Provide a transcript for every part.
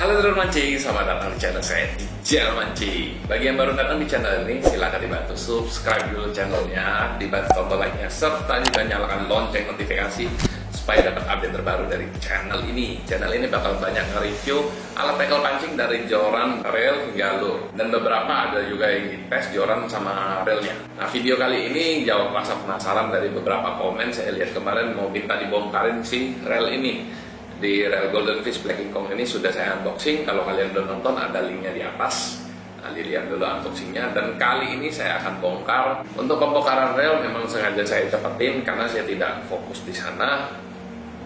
Halo teman mancing, selamat datang di channel saya Dijal Mancing. Bagi yang baru datang di channel ini, silahkan dibantu subscribe dulu channelnya, dibantu tombol like-nya, serta juga nyalakan lonceng notifikasi supaya dapat update terbaru dari channel ini. Channel ini bakal banyak nge-review alat tackle pancing dari joran, reel, hingga lure. Dan beberapa ada juga yang dites joran sama reelnya. Nah, video kali ini jawab rasa penasaran dari beberapa komen. Saya lihat kemarin mau minta dibongkarin si reel ini. Di reel Golden Fish Black King Kong ini sudah saya unboxing. Kalau kalian belum nonton, ada linknya di atas. Nah, dilihat dulu unboxingnya. Dan kali ini saya akan bongkar. Untuk pembongkaran reel memang sengaja saya cepetin karena saya tidak fokus di sana.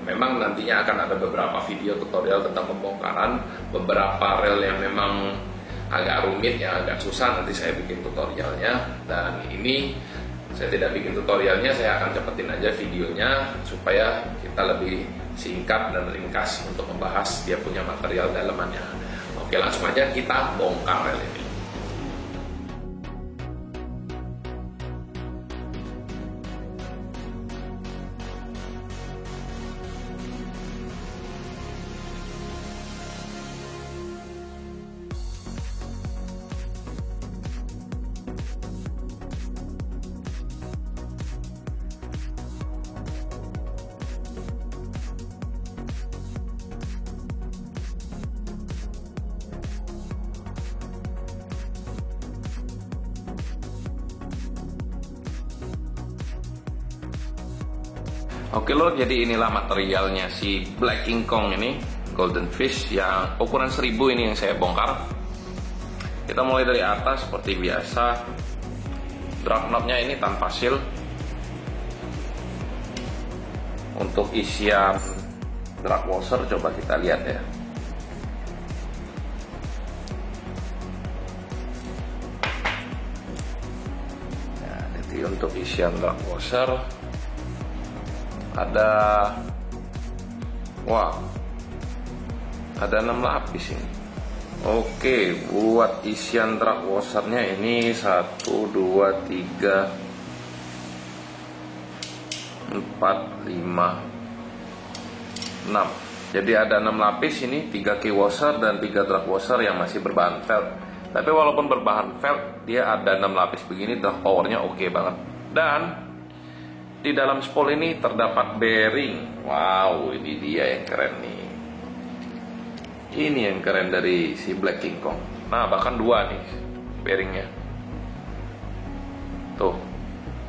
Memang nantinya akan ada beberapa video tutorial tentang pembongkaran. Beberapa reel yang memang agak rumit, yang agak susah, nanti saya bikin tutorialnya. Dan ini saya tidak bikin tutorialnya, saya akan cepetin aja videonya supaya kita lebih singkat dan ringkas untuk membahas dia punya material dalemannya. Oke, langsung aja kita bongkar reel ini. Oke lor, jadi inilah materialnya si Black King Kong ini, Golden Fish yang ukuran 1000 ini yang saya bongkar. Kita mulai dari atas seperti biasa. Drag knobnya ini tanpa seal. Untuk isian drag washer coba kita lihat ya. Nah, jadi untuk isian drag washer ada 6 lapis ini. Oke, buat isian drag washernya ini 1, 2, 3, 4, 5, 6. Jadi ada 6 lapis ini, 3 key washer dan 3 drag washer yang masih berbahan felt. Tapi walaupun berbahan felt, dia ada 6 lapis begini, drag powernya oke banget. Dan di dalam spool ini terdapat bearing. Wow, ini dia yang keren nih. Ini yang keren dari si Black King Kong. Nah, bahkan 2 nih bearingnya. Tuh,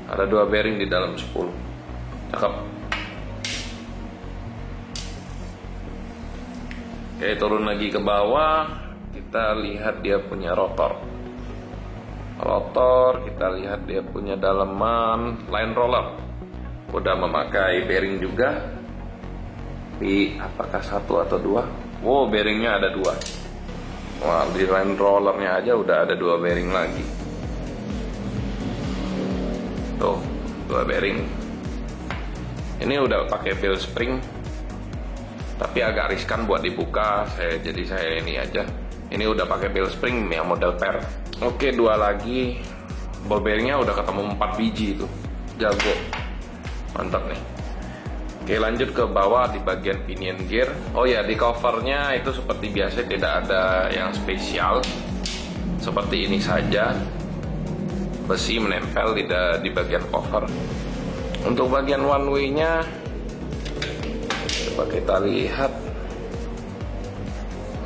ada 2 bearing di dalam spool. Cakep. Oke, turun lagi ke bawah. Kita lihat dia punya rotor. Kita lihat dia punya daleman line roller. Udah memakai bearing juga. Apakah 1 atau 2? Wow, bearingnya ada 2. Wah, di line rollernya aja udah ada 2 bearing lagi. Tuh, 2 bearing. Ini udah pakai bell spring, tapi agak riskan buat dibuka. Jadi saya ini aja. Ini udah pakai bell spring yang model pair. Oke, 2 lagi. Ball bearingnya udah ketemu 4 biji itu. Jago. Mantap nih. Oke, lanjut ke bawah di bagian pinion gear. Oh ya, di covernya itu seperti biasa tidak ada yang spesial. Seperti ini saja. Besi menempel di bagian cover. Untuk bagian one way-nya coba kita lihat.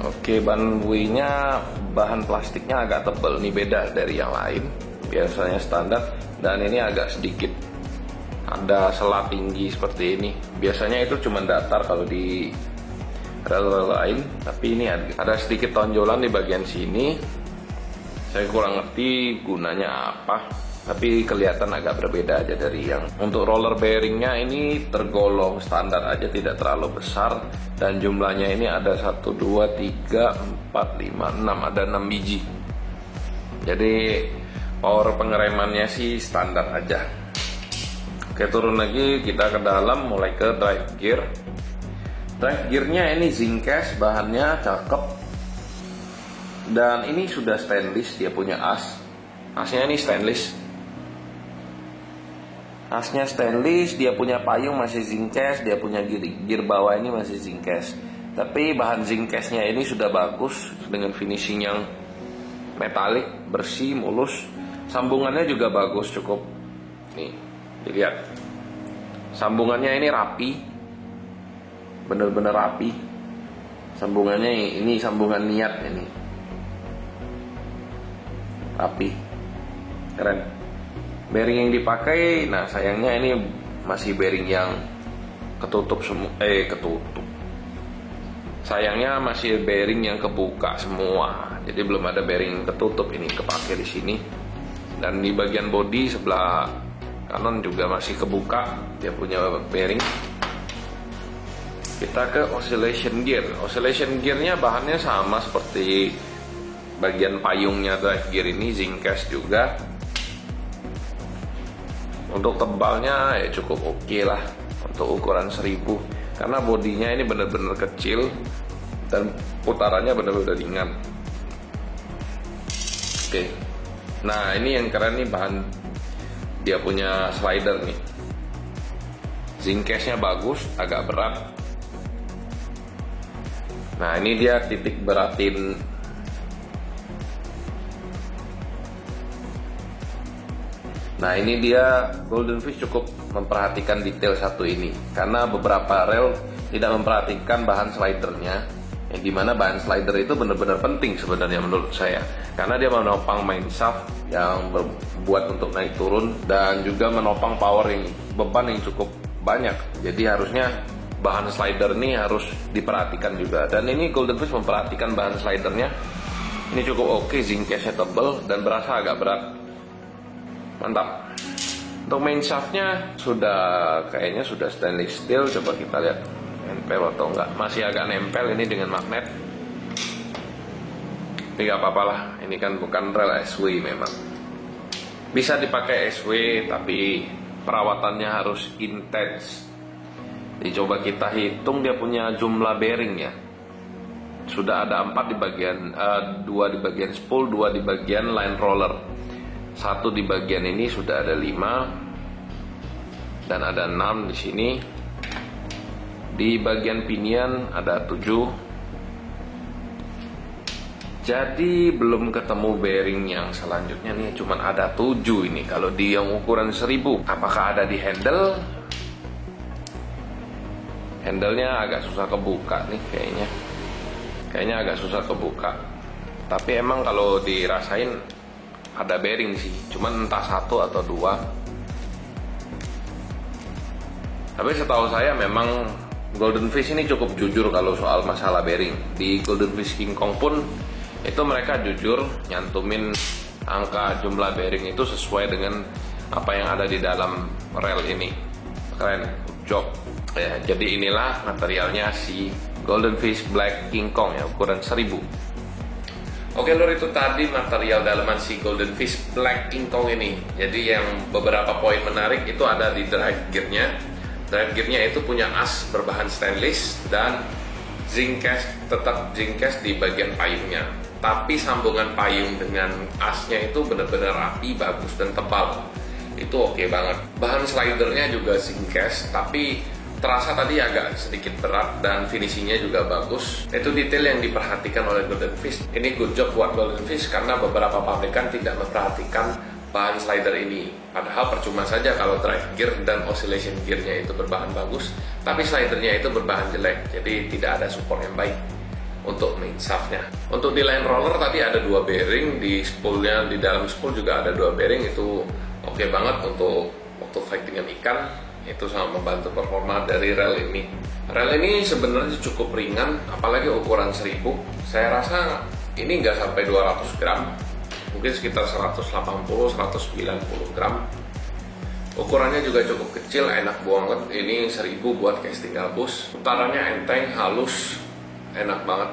Oke, one way-nya bahan plastiknya agak tebal. Ini beda dari yang lain. Biasanya standar, dan ini agak sedikit ada selat tinggi seperti ini. Biasanya itu cuma datar kalau di reel lain, tapi ini ada sedikit tonjolan di bagian sini. Saya kurang ngerti gunanya apa, tapi kelihatan agak berbeda aja dari yang. Untuk roller bearingnya ini tergolong standar aja, tidak terlalu besar, dan jumlahnya ini ada 1, 2, 3, 4, 5, 6, ada 6 biji. Jadi power pengeremannya sih standar aja. Oke, turun lagi kita ke dalam, mulai ke drive gear. Drive gearnya ini zinc cast, bahannya cakep. Dan ini sudah stainless, dia punya as. Asnya ini stainless. Asnya stainless, dia punya payung masih zinc cast, dia punya gear bawah ini masih zinc cast. Tapi bahan zinc case-nya ini sudah bagus dengan finishing yang metalik, bersih, mulus. Sambungannya juga bagus, cukup. Nih, dilihat. Sambungannya ini rapi. Bener-bener rapi. Sambungannya ini sambungan niat ini. Rapi. Keren. Bearing yang dipakai, nah sayangnya ini masih bearing yang ketutup semua. Ketutup. Sayangnya masih bearing yang kebuka semua, jadi belum ada bearing ketutup ini kepake di sini. Dan di bagian bodi sebelah kanan juga masih kebuka, dia punya bearing. Kita ke oscillation gear. Oscillation gearnya bahannya sama seperti bagian payungnya drive gear ini, zinc cast juga. Untuk tebalnya ya cukup oke lah untuk ukuran 1000. Karena bodinya ini benar-benar kecil dan putarannya benar-benar ringan. Oke. Nah, ini yang keren nih, bahan dia punya slider nih. Zinc case-nya bagus, agak berat. Nah, ini dia titik beratin. Nah, ini dia Golden Fish cukup memperhatikan detail satu ini, karena beberapa rel tidak memperhatikan bahan slidernya, yang dimana bahan slider itu benar-benar penting sebenarnya menurut saya, karena dia menopang main shaft yang berbuat untuk naik turun dan juga menopang power yang beban yang cukup banyak. Jadi harusnya bahan slider ini harus diperhatikan juga, dan ini Golden Fish memperhatikan bahan slidernya. Ini cukup oke, zinc case-nya tebal dan berasa agak berat. Mantap. Untuk main shaftnya kayaknya sudah stainless steel. Coba kita lihat nempel atau enggak. Masih agak nempel ini dengan magnet. Tapi gak apa-apa lah, ini kan bukan rel SW memang. Bisa dipakai SW, tapi perawatannya harus intens. Dicoba kita hitung dia punya jumlah bearingnya. Sudah ada 4 di bagian 2 di bagian spool, 2 di bagian line roller. 1 di bagian ini sudah ada 5 dan ada 6 di sini. Di bagian pinion ada 7. Jadi belum ketemu bearing yang selanjutnya nih, cuman ada 7 ini. Kalau di yang ukuran 1000, apakah ada di handle? Handlenya agak susah kebuka nih kayaknya. Kayaknya agak susah kebuka. Tapi emang kalau dirasain ada bearing sih, cuman entah 1 atau 2. Tapi setahu saya memang Golden Fish ini cukup jujur kalau soal masalah bearing. Di Golden Fish King Kong pun itu mereka jujur nyantumin angka jumlah bearing itu sesuai dengan apa yang ada di dalam rel ini. Keren, job. Ya, jadi inilah materialnya si Golden Fish Black King Kong ya, ukuran 1000. Oke lur, itu tadi material dalaman si Golden Fish Black King Kong ini. Jadi yang beberapa poin menarik itu ada di drive gearnya. Drive gearnya itu punya as berbahan stainless dan zinc case, tetap zinc case di bagian payungnya. Tapi sambungan payung dengan asnya itu benar-benar rapi, bagus dan tebal. Itu oke banget. Bahan slidernya juga zinc case, tapi terasa tadi agak sedikit berat dan finishingnya juga bagus. Itu detail yang diperhatikan oleh Golden Fish. Ini good job buat Golden Fish karena beberapa pabrikan tidak memperhatikan bahan slider ini. Padahal percuma saja kalau drive gear dan oscillation gearnya itu berbahan bagus, tapi slidernya itu berbahan jelek. Jadi tidak ada support yang baik untuk main shaftnya. Untuk di line roller tadi ada 2 bearing, di spoolnya, di dalam spool juga ada 2 bearing. Itu oke banget untuk waktu fight dengan ikan. Itu sangat membantu performa dari rel ini. Rel ini sebenarnya cukup ringan, apalagi ukuran 1000. Saya rasa ini nggak sampai 200 gram, mungkin sekitar 180-190 gram. Ukurannya juga cukup kecil, enak banget. Ini 1000 buat casting gabus. Putarannya enteng, halus, enak banget.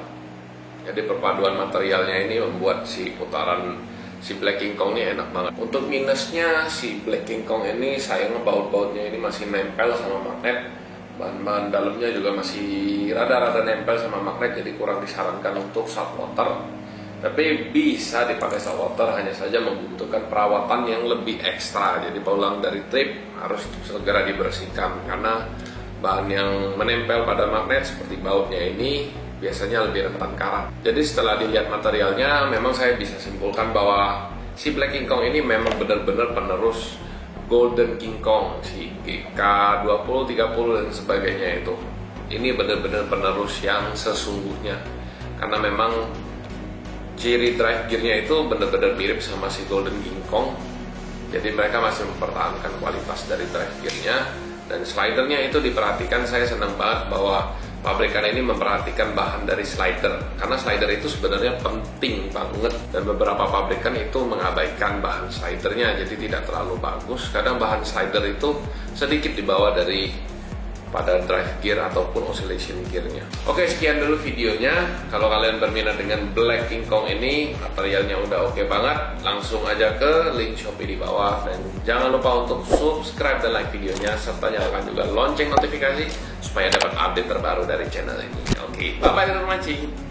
Jadi perpaduan materialnya ini membuat si putaran si Black King Kong ini enak banget. Untuk minusnya si Black King Kong ini sayangnya baut-bautnya ini masih nempel sama magnet. Bahan-bahan dalamnya juga masih rada-rada nempel sama magnet, jadi kurang disarankan untuk saltwater. Tapi bisa dipakai saltwater, hanya saja membutuhkan perawatan yang lebih ekstra. Jadi pulang dari trip harus segera dibersihkan karena bahan yang menempel pada magnet seperti bautnya ini biasanya lebih rentan karat. Jadi setelah dilihat materialnya, memang saya bisa simpulkan bahwa si Black King Kong ini memang benar-benar penerus Golden King Kong, si K20, 30 dan sebagainya itu. Ini benar-benar penerus yang sesungguhnya, karena memang ciri drive gearnya itu benar-benar mirip sama si Golden King Kong. Jadi mereka masih mempertahankan kualitas dari drive gearnya. Dan slidernya itu diperhatikan, saya senang banget bahwa pabrikan ini memperhatikan bahan dari slider, karena slider itu sebenarnya penting banget, dan beberapa pabrikan itu mengabaikan bahan slidernya, jadi tidak terlalu bagus. Kadang bahan slider itu sedikit dibawa dari pada drive gear ataupun oscillation gearnya. Oke, sekian dulu videonya. Kalau kalian berminat dengan Black King Kong ini, materialnya udah oke banget, langsung aja ke link Shopee di bawah. Dan jangan lupa untuk subscribe dan like videonya, serta nyalakan juga lonceng notifikasi supaya dapat update terbaru dari channel ini. Oke, bye-bye teman-teman mancing.